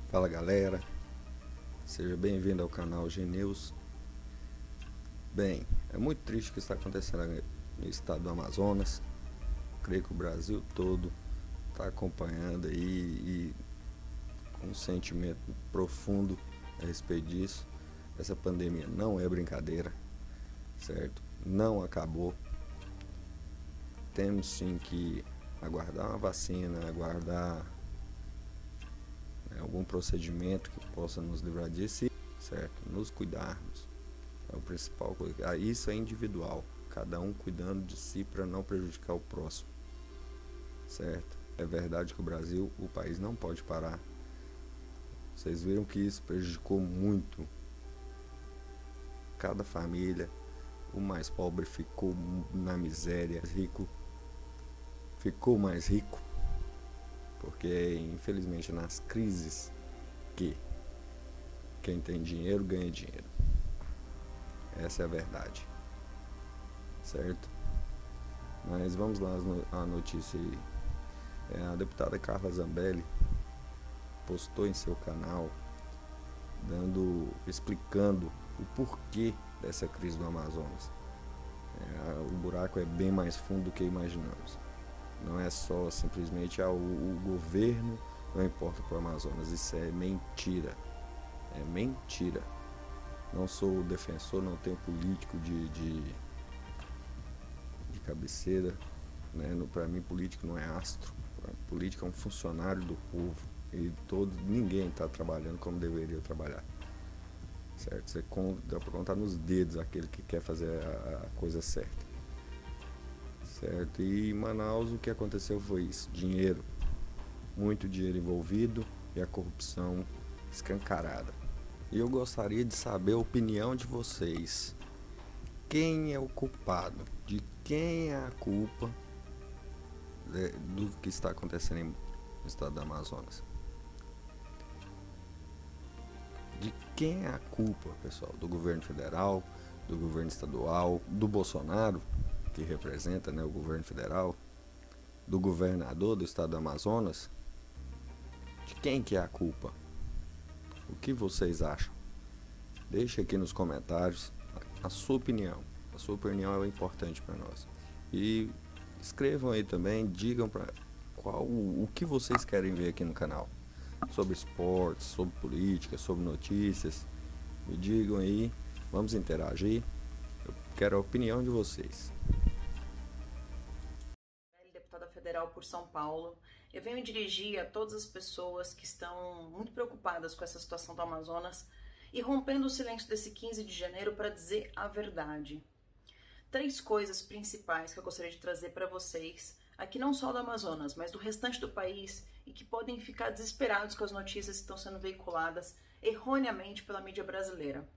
Fala galera, seja bem-vindo ao canal Gneus. Bem, é muito triste o que está acontecendo no estado do Amazonas. Creio que o Brasil todo está acompanhando aí e com um sentimento profundo a respeito disso. Essa pandemia não é brincadeira, certo? Não acabou. Temos sim que aguardar uma vacina, aguardar algum procedimento que possa nos livrar disso, certo? Nos cuidarmos. É o principal coisa. Isso é individual, cada um cuidando de si para não prejudicar o próximo, certo? É verdade que o país não pode parar. Vocês viram que isso prejudicou muito cada família. O mais pobre ficou na miséria, rico ficou mais rico, porque infelizmente nas crises que quem tem dinheiro ganha dinheiro. Essa é a verdade, certo? Mas vamos lá a notícia aí. A deputada Carla Zambelli postou em seu canal explicando o porquê dessa crise do Amazonas. O buraco é bem mais fundo do que imaginamos. Não é só simplesmente o governo não importa para o Amazonas. Isso é mentira. É mentira. Não sou defensor, não tenho político de cabeceira. Né? Para mim, político não é astro. Político é um funcionário do povo. E ninguém está trabalhando como deveria trabalhar. Certo? Dá para contar nos dedos aquele que quer fazer a coisa certa. Certo? E em Manaus o que aconteceu foi isso. Dinheiro. Muito dinheiro envolvido e a corrupção escancarada. E eu gostaria de saber a opinião de vocês. Quem é o culpado? De quem é a culpa do que está acontecendo no estado do Amazonas? De quem é a culpa, pessoal? Do governo federal, do governo estadual, do Bolsonaro, que representa, né, o governo federal, do governador do estado do Amazonas? De quem que é a culpa? O que vocês acham? Deixe aqui nos comentários a sua opinião. A sua opinião é importante para nós. E escrevam aí também, digam o que vocês querem ver aqui no canal. Sobre esportes, sobre política, sobre notícias. Me digam aí, vamos interagir. Eu quero a opinião de vocês. Deputada federal por São Paulo. Eu venho dirigir a todas as pessoas que estão muito preocupadas com essa situação do Amazonas e rompendo o silêncio desse 15 de janeiro para dizer a verdade. 3 coisas principais que eu gostaria de trazer para vocês, aqui não só do Amazonas, mas do restante do país, e que podem ficar desesperados com as notícias que estão sendo veiculadas erroneamente pela mídia brasileira.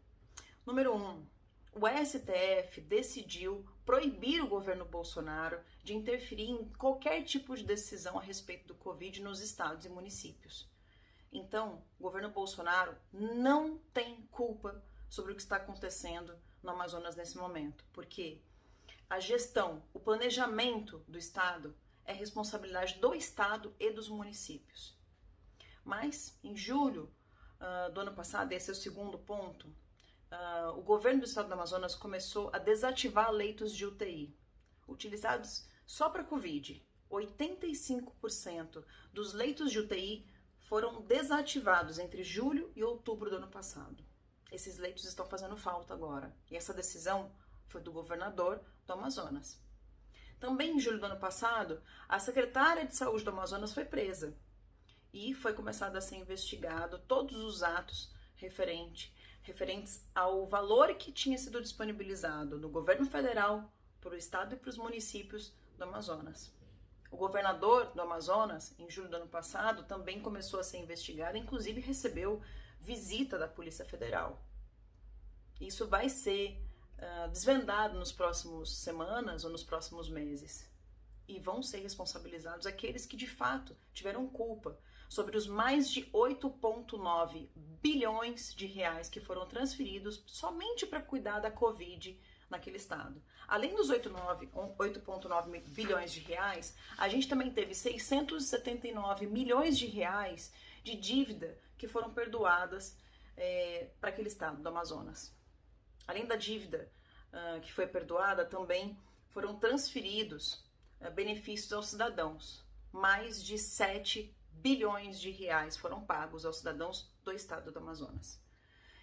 Número 1. O STF decidiu proibir o governo Bolsonaro de interferir em qualquer tipo de decisão a respeito do Covid nos estados e municípios. Então, o governo Bolsonaro não tem culpa sobre o que está acontecendo no Amazonas nesse momento, porque a gestão, o planejamento do estado é responsabilidade do estado e dos municípios. Mas, em julho do ano passado, esse é o segundo ponto, o governo do estado do Amazonas começou a desativar leitos de UTI, utilizados só para Covid. 85% dos leitos de UTI foram desativados entre julho e outubro do ano passado. Esses leitos estão fazendo falta agora. E essa decisão foi do governador do Amazonas. Também em julho do ano passado, a secretária de saúde do Amazonas foi presa. E foi começado a ser investigado todos os atos referentes ao valor que tinha sido disponibilizado no governo federal, para o estado e para os municípios do Amazonas. O governador do Amazonas, em julho do ano passado, também começou a ser investigado, inclusive recebeu visita da Polícia Federal. Isso vai ser desvendado nos próximos semanas ou nos próximos meses. E vão ser responsabilizados aqueles que de fato tiveram culpa sobre os mais de 8,9 bilhões de reais que foram transferidos somente para cuidar da Covid naquele estado. Além dos 8,9 bilhões de reais, a gente também teve 679 milhões de reais de dívida que foram perdoadas para aquele estado do Amazonas. Além da dívida que foi perdoada, também foram transferidos benefícios aos cidadãos. Mais de 7 bilhões de reais foram pagos aos cidadãos do estado do Amazonas.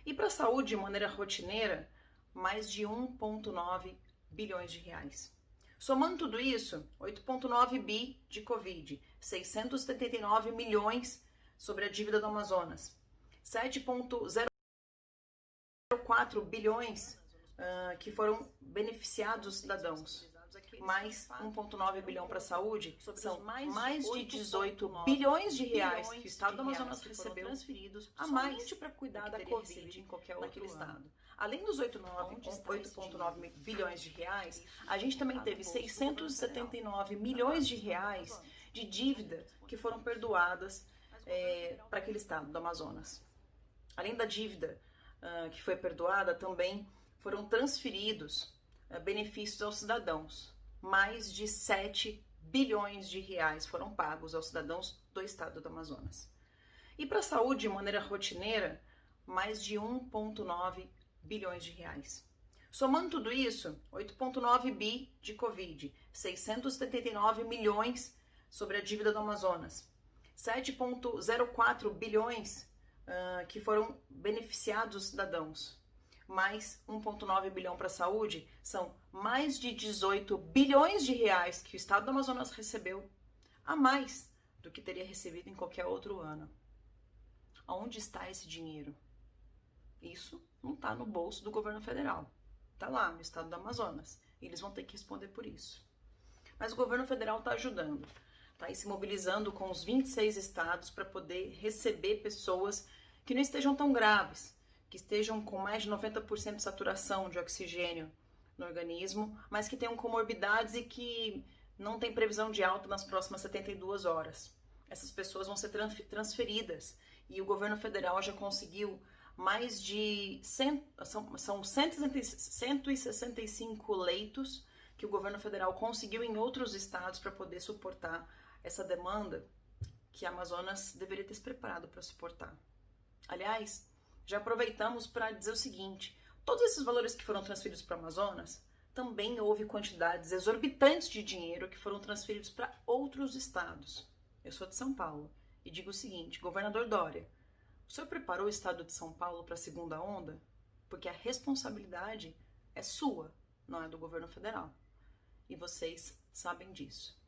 E para a saúde, de maneira rotineira, mais de 1,9 bilhões de reais. Somando tudo isso, 8,9 bi de Covid, 679 milhões sobre a dívida do Amazonas, 7,04 bilhões que foram beneficiados os cidadãos, mais 1,9 bilhão para a saúde, são mais de 18 bilhões de reais que o estado do Amazonas recebeu transferidos a mais para cuidar da Covid em qualquer outro estado. Além dos 8,9 bilhões de reais, a gente também teve 679 milhões de reais de dívida que foram perdoadas para aquele estado do Amazonas. Além da dívida que foi perdoada, também foram transferidos benefícios aos cidadãos. Mais de 7 bilhões de reais foram pagos aos cidadãos do estado do Amazonas. E para a saúde, de maneira rotineira, mais de 1,9 bilhões de reais. Somando tudo isso, 8,9 bi de Covid, 679 milhões sobre a dívida do Amazonas, 7,04 bilhões que foram beneficiados os cidadãos, mais 1,9 bilhão para a saúde, são mais de 18 bilhões de reais que o estado do Amazonas recebeu, a mais do que teria recebido em qualquer outro ano. Aonde está esse dinheiro? Isso não está no bolso do governo federal, está lá no estado do Amazonas, e eles vão ter que responder por isso. Mas o governo federal está ajudando, está aí se mobilizando com os 26 estados para poder receber pessoas que não estejam tão graves, que estejam com mais de 90% de saturação de oxigênio no organismo, mas que tenham comorbidades e que não tem previsão de alta nas próximas 72 horas. Essas pessoas vão ser transferidas e o governo federal já conseguiu mais de 165 leitos que o governo federal conseguiu em outros estados para poder suportar essa demanda que a Amazonas deveria ter se preparado para suportar. Aliás, já aproveitamos para dizer o seguinte: todos esses valores que foram transferidos para o Amazonas, também houve quantidades exorbitantes de dinheiro que foram transferidos para outros estados. Eu sou de São Paulo e digo o seguinte: governador Dória, o senhor preparou o estado de São Paulo para a segunda onda? Porque a responsabilidade é sua, não é do governo federal. E vocês sabem disso.